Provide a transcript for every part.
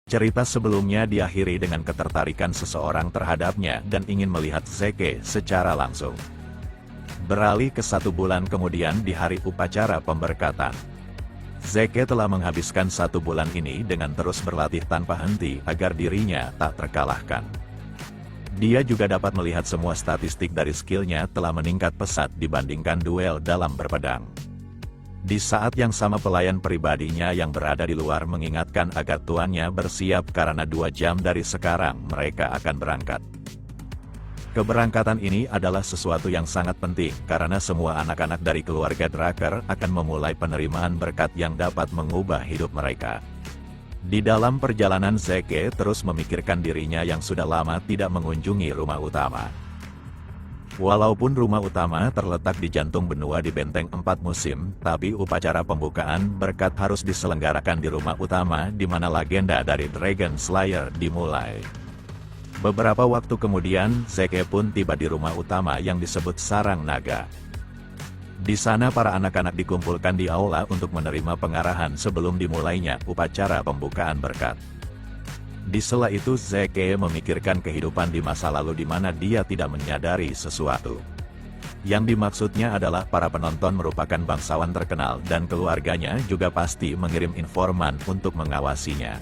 Cerita sebelumnya diakhiri dengan ketertarikan seseorang terhadapnya dan ingin melihat Zeke secara langsung. Beralih ke 1 bulan kemudian di hari upacara pemberkatan. Zeke telah menghabiskan 1 bulan ini dengan terus berlatih tanpa henti agar dirinya tak terkalahkan. Dia juga dapat melihat semua statistik dari skillnya telah meningkat pesat dibandingkan duel dalam berpedang. Di saat yang sama pelayan pribadinya yang berada di luar mengingatkan agar tuannya bersiap karena 2 jam dari sekarang mereka akan berangkat. Keberangkatan ini adalah sesuatu yang sangat penting karena semua anak-anak dari keluarga Drucker akan memulai penerimaan berkat yang dapat mengubah hidup mereka. Di dalam perjalanan Zeke terus memikirkan dirinya yang sudah lama tidak mengunjungi rumah utama. Walaupun rumah utama terletak di jantung benua di Benteng 4 Musim, tapi upacara pembukaan berkat harus diselenggarakan di rumah utama di mana legenda dari Dragon Slayer dimulai. Beberapa waktu kemudian, Zeke pun tiba di rumah utama yang disebut Sarang Naga. Di sana para anak-anak dikumpulkan di aula untuk menerima pengarahan sebelum dimulainya upacara pembukaan berkat. Di sela itu Zeke memikirkan kehidupan di masa lalu di mana dia tidak menyadari sesuatu. Yang dimaksudnya adalah para penonton merupakan bangsawan terkenal dan keluarganya juga pasti mengirim informan untuk mengawasinya.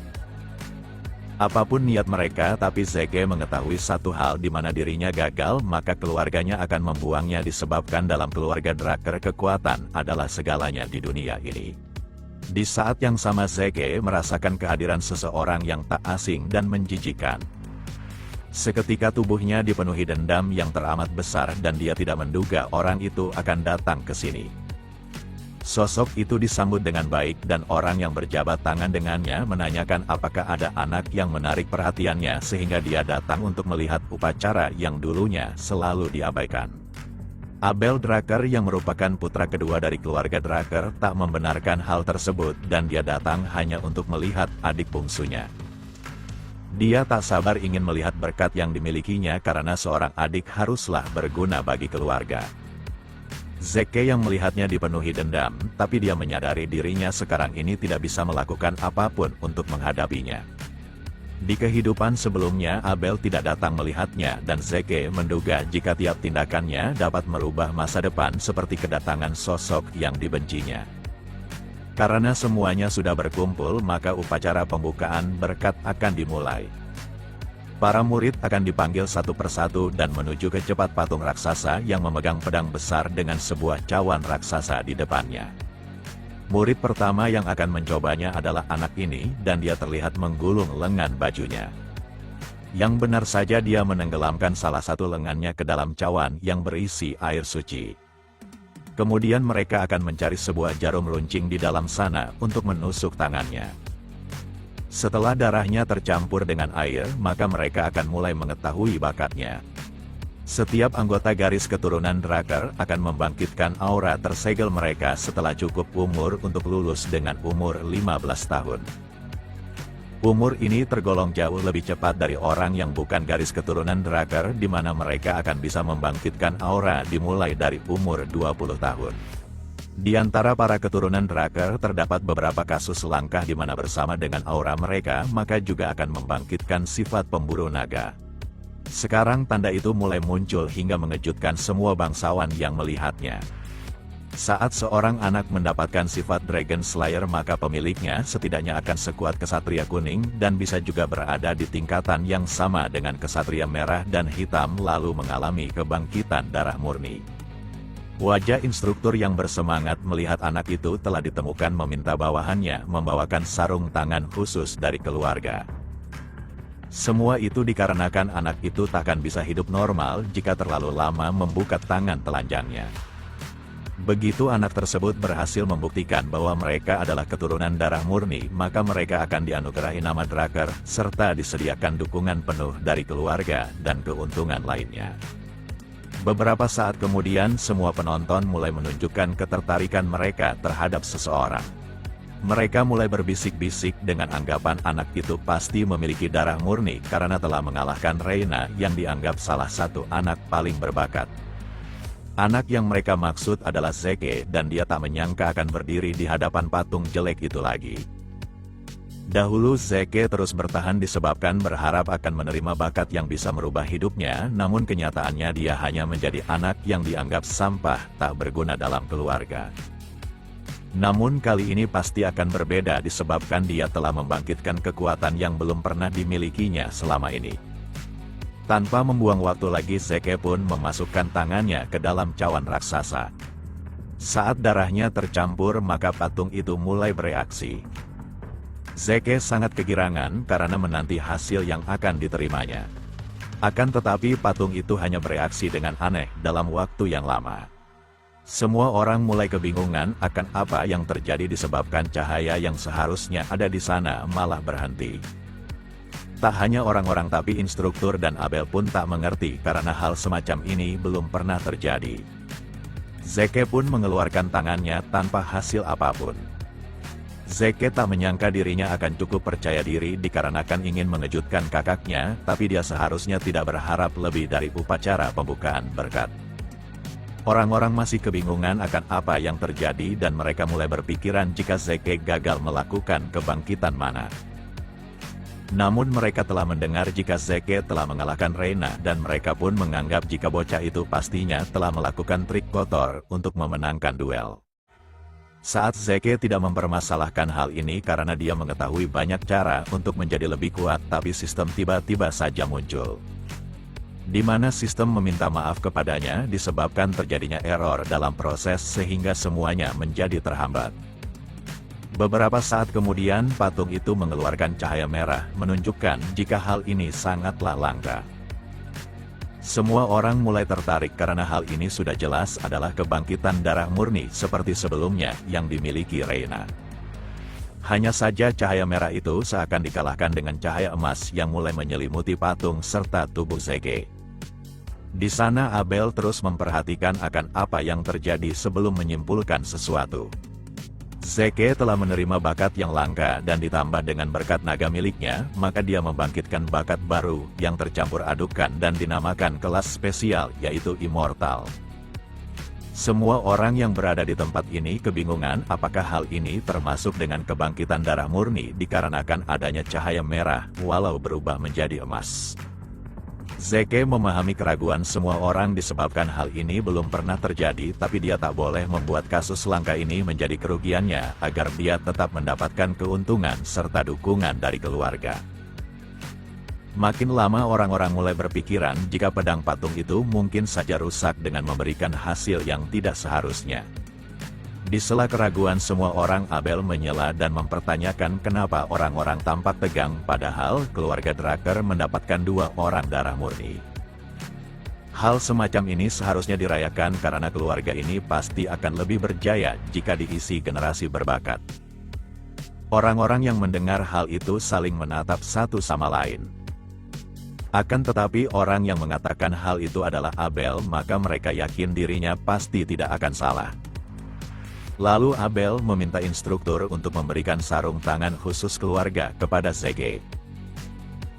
Apapun niat mereka tapi Zeke mengetahui satu hal di mana dirinya gagal maka keluarganya akan membuangnya disebabkan dalam keluarga Drucker kekuatan adalah segalanya di dunia ini. Di saat yang sama Zeke merasakan kehadiran seseorang yang tak asing dan menjijikan. Seketika tubuhnya dipenuhi dendam yang teramat besar dan dia tidak menduga orang itu akan datang ke sini. Sosok itu disambut dengan baik dan orang yang berjabat tangan dengannya menanyakan apakah ada anak yang menarik perhatiannya sehingga dia datang untuk melihat upacara yang dulunya selalu diabaikan. Abel Drucker yang merupakan putra kedua dari keluarga Drucker tak membenarkan hal tersebut dan dia datang hanya untuk melihat adik bungsunya. Dia tak sabar ingin melihat berkat yang dimilikinya karena seorang adik haruslah berguna bagi keluarga. Zeke yang melihatnya dipenuhi dendam, tapi dia menyadari dirinya sekarang ini tidak bisa melakukan apapun untuk menghadapinya. Di kehidupan sebelumnya Abel tidak datang melihatnya dan Zeke menduga jika tiap tindakannya dapat merubah masa depan seperti kedatangan sosok yang dibencinya. Karena semuanya sudah berkumpul maka upacara pembukaan berkat akan dimulai. Para murid akan dipanggil satu persatu dan menuju ke cepat patung raksasa yang memegang pedang besar dengan sebuah cawan raksasa di depannya. Murid pertama yang akan mencobanya adalah anak ini dan dia terlihat menggulung lengan bajunya. Yang benar saja dia menenggelamkan salah satu lengannya ke dalam cawan yang berisi air suci. Kemudian mereka akan mencari sebuah jarum runcing di dalam sana untuk menusuk tangannya. Setelah darahnya tercampur dengan air, maka mereka akan mulai mengetahui bakatnya. Setiap anggota garis keturunan Drucker akan membangkitkan aura tersegel mereka setelah cukup umur untuk lulus dengan umur 15 tahun. Umur ini tergolong jauh lebih cepat dari orang yang bukan garis keturunan Drucker di mana mereka akan bisa membangkitkan aura dimulai dari umur 20 tahun. Di antara para keturunan Drucker terdapat beberapa kasus langkah di mana bersama dengan aura mereka maka juga akan membangkitkan sifat pemburu naga. Sekarang tanda itu mulai muncul hingga mengejutkan semua bangsawan yang melihatnya. Saat seorang anak mendapatkan sifat Dragon Slayer maka pemiliknya setidaknya akan sekuat kesatria kuning dan bisa juga berada di tingkatan yang sama dengan kesatria merah dan hitam lalu mengalami kebangkitan darah murni. Wajah instruktur yang bersemangat melihat anak itu telah ditemukan meminta bawahannya membawakan sarung tangan khusus dari keluarga. Semua itu dikarenakan anak itu takkan bisa hidup normal jika terlalu lama membuka tangan telanjangnya. Begitu anak tersebut berhasil membuktikan bahwa mereka adalah keturunan darah murni, maka mereka akan dianugerahi nama Drucker, serta disediakan dukungan penuh dari keluarga dan keuntungan lainnya. Beberapa saat kemudian semua penonton mulai menunjukkan ketertarikan mereka terhadap seseorang. Mereka mulai berbisik-bisik dengan anggapan anak itu pasti memiliki darah murni karena telah mengalahkan Reina yang dianggap salah satu anak paling berbakat. Anak yang mereka maksud adalah Zeke dan dia tak menyangka akan berdiri di hadapan patung jelek itu lagi. Dahulu Zeke terus bertahan disebabkan berharap akan menerima bakat yang bisa merubah hidupnya, namun kenyataannya dia hanya menjadi anak yang dianggap sampah, tak berguna dalam keluarga. Namun kali ini pasti akan berbeda disebabkan dia telah membangkitkan kekuatan yang belum pernah dimilikinya selama ini. Tanpa membuang waktu lagi, Zeke pun memasukkan tangannya ke dalam cawan raksasa. Saat darahnya tercampur, maka patung itu mulai bereaksi. Zeke sangat kegirangan karena menanti hasil yang akan diterimanya. Akan tetapi patung itu hanya bereaksi dengan aneh dalam waktu yang lama. Semua orang mulai kebingungan akan apa yang terjadi disebabkan cahaya yang seharusnya ada di sana malah berhenti. Tak hanya orang-orang tapi instruktur dan Abel pun tak mengerti karena hal semacam ini belum pernah terjadi. Zeke pun mengeluarkan tangannya tanpa hasil apapun. Zeke tak menyangka dirinya akan cukup percaya diri dikarenakan ingin mengejutkan kakaknya, tapi dia seharusnya tidak berharap lebih dari upacara pembukaan berkat. Orang-orang masih kebingungan akan apa yang terjadi dan mereka mulai berpikiran jika Zeke gagal melakukan kebangkitan mana. Namun mereka telah mendengar jika Zeke telah mengalahkan Reina dan mereka pun menganggap jika bocah itu pastinya telah melakukan trik kotor untuk memenangkan duel. Saat Zeke tidak mempermasalahkan hal ini karena dia mengetahui banyak cara untuk menjadi lebih kuat, tapi sistem tiba-tiba saja muncul. Di mana sistem meminta maaf kepadanya disebabkan terjadinya error dalam proses sehingga semuanya menjadi terhambat. Beberapa saat kemudian patung itu mengeluarkan cahaya merah menunjukkan jika hal ini sangatlah langka. Semua orang mulai tertarik karena hal ini sudah jelas adalah kebangkitan darah murni seperti sebelumnya yang dimiliki Reina. Hanya saja cahaya merah itu seakan dikalahkan dengan cahaya emas yang mulai menyelimuti patung serta tubuh Zeke. Di sana Abel terus memperhatikan akan apa yang terjadi sebelum menyimpulkan sesuatu. Zeke telah menerima bakat yang langka dan ditambah dengan berkat naga miliknya, maka dia membangkitkan bakat baru yang tercampur adukan dan dinamakan kelas spesial yaitu Immortal. Semua orang yang berada di tempat ini kebingungan apakah hal ini termasuk dengan kebangkitan darah murni dikarenakan adanya cahaya merah walau berubah menjadi emas. Zeke memahami keraguan semua orang disebabkan hal ini belum pernah terjadi, tapi dia tak boleh membuat kasus langka ini menjadi kerugiannya agar dia tetap mendapatkan keuntungan serta dukungan dari keluarga. Makin lama orang-orang mulai berpikiran jika pedang patung itu mungkin saja rusak dengan memberikan hasil yang tidak seharusnya. Di sela keraguan semua orang, Abel menyela dan mempertanyakan kenapa orang-orang tampak tegang padahal keluarga Drakkar mendapatkan 2 orang darah murni. Hal semacam ini seharusnya dirayakan karena keluarga ini pasti akan lebih berjaya jika diisi generasi berbakat. Orang-orang yang mendengar hal itu saling menatap satu sama lain. Akan tetapi orang yang mengatakan hal itu adalah Abel, maka mereka yakin dirinya pasti tidak akan salah. Lalu Abel meminta instruktur untuk memberikan sarung tangan khusus keluarga kepada Zeke.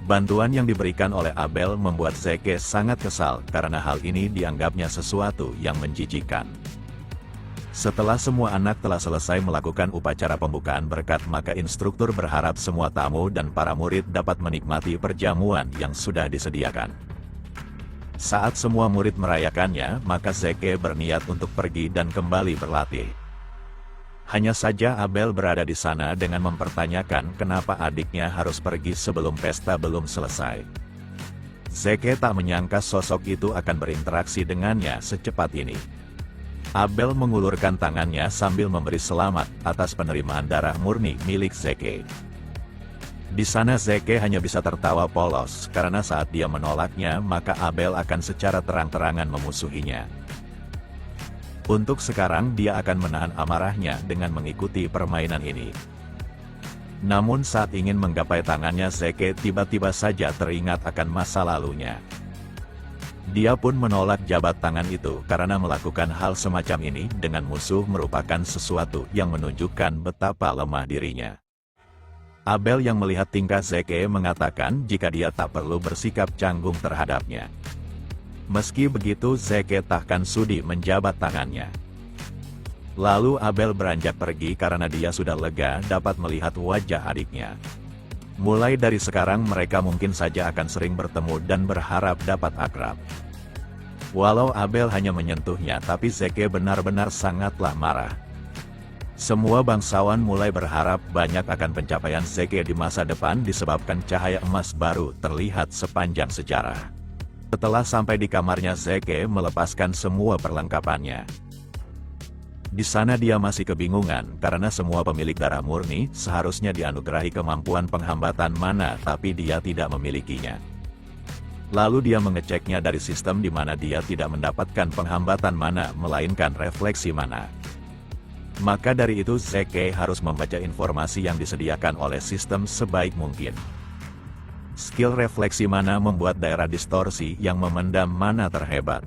Bantuan yang diberikan oleh Abel membuat Zeke sangat kesal karena hal ini dianggapnya sesuatu yang menjijikkan. Setelah semua anak telah selesai melakukan upacara pembukaan berkat, maka instruktur berharap semua tamu dan para murid dapat menikmati perjamuan yang sudah disediakan. Saat semua murid merayakannya, maka Zeke berniat untuk pergi dan kembali berlatih. Hanya saja Abel berada di sana dengan mempertanyakan kenapa adiknya harus pergi sebelum pesta belum selesai. Zeke tak menyangka sosok itu akan berinteraksi dengannya secepat ini. Abel mengulurkan tangannya sambil memberi selamat atas penerimaan darah murni milik Zeke. Di sana Zeke hanya bisa tertawa polos karena saat dia menolaknya maka Abel akan secara terang-terangan memusuhinya. Untuk sekarang dia akan menahan amarahnya dengan mengikuti permainan ini. Namun saat ingin menggapai tangannya, Zeke tiba-tiba saja teringat akan masa lalunya. Dia pun menolak jabat tangan itu karena melakukan hal semacam ini dengan musuh merupakan sesuatu yang menunjukkan betapa lemah dirinya. Abel yang melihat tingkah Zeke mengatakan jika dia tak perlu bersikap canggung terhadapnya. Meski begitu Zeke takkan sudi menjabat tangannya. Lalu Abel beranjak pergi karena dia sudah lega dapat melihat wajah adiknya. Mulai dari sekarang mereka mungkin saja akan sering bertemu dan berharap dapat akrab. Walau Abel hanya menyentuhnya, tapi Zeke benar-benar sangatlah marah. Semua bangsawan mulai berharap banyak akan pencapaian Zeke di masa depan disebabkan cahaya emas baru terlihat sepanjang sejarah. Setelah sampai di kamarnya, Zeke melepaskan semua perlengkapannya. Di sana dia masih kebingungan karena semua pemilik darah murni seharusnya dianugerahi kemampuan penghambatan mana, tapi dia tidak memilikinya. Lalu dia mengeceknya dari sistem di mana dia tidak mendapatkan penghambatan mana melainkan refleksi mana. Maka dari itu Zeke harus membaca informasi yang disediakan oleh sistem sebaik mungkin. Skill refleksi mana membuat daerah distorsi yang memendam mana terhebat.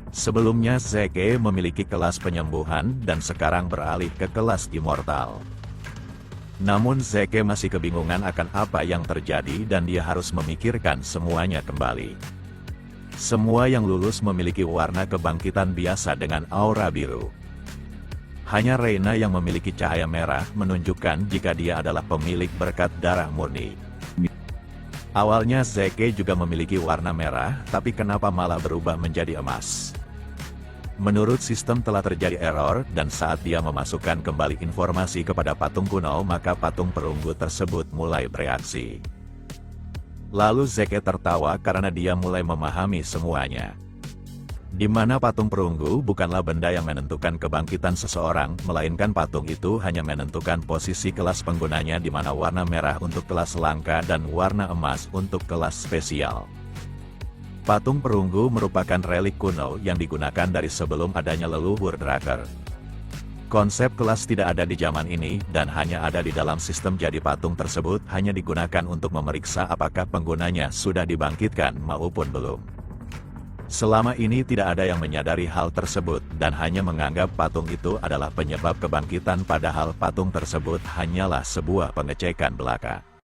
Sebelumnya Zeke memiliki kelas penyembuhan dan sekarang beralih ke kelas immortal. Namun Zeke masih kebingungan akan apa yang terjadi dan dia harus memikirkan semuanya kembali. Semua yang lulus memiliki warna kebangkitan biasa dengan aura biru. Hanya Reina yang memiliki cahaya merah menunjukkan jika dia adalah pemilik berkat darah murni. Awalnya Zeke juga memiliki warna merah, tapi kenapa malah berubah menjadi emas? Menurut sistem telah terjadi error, dan saat dia memasukkan kembali informasi kepada patung kuno maka patung perunggu tersebut mulai bereaksi. Lalu Zeke tertawa karena dia mulai memahami semuanya. Di mana patung perunggu bukanlah benda yang menentukan kebangkitan seseorang, melainkan patung itu hanya menentukan posisi kelas penggunanya di mana warna merah untuk kelas langka dan warna emas untuk kelas spesial. Patung perunggu merupakan relik kuno yang digunakan dari sebelum adanya leluhur Drakkar. Konsep kelas tidak ada di zaman ini, dan hanya ada di dalam sistem, jadi patung tersebut hanya digunakan untuk memeriksa apakah penggunanya sudah dibangkitkan maupun belum. Selama ini tidak ada yang menyadari hal tersebut, dan hanya menganggap patung itu adalah penyebab kebangkitan, padahal patung tersebut hanyalah sebuah pengecekan belaka.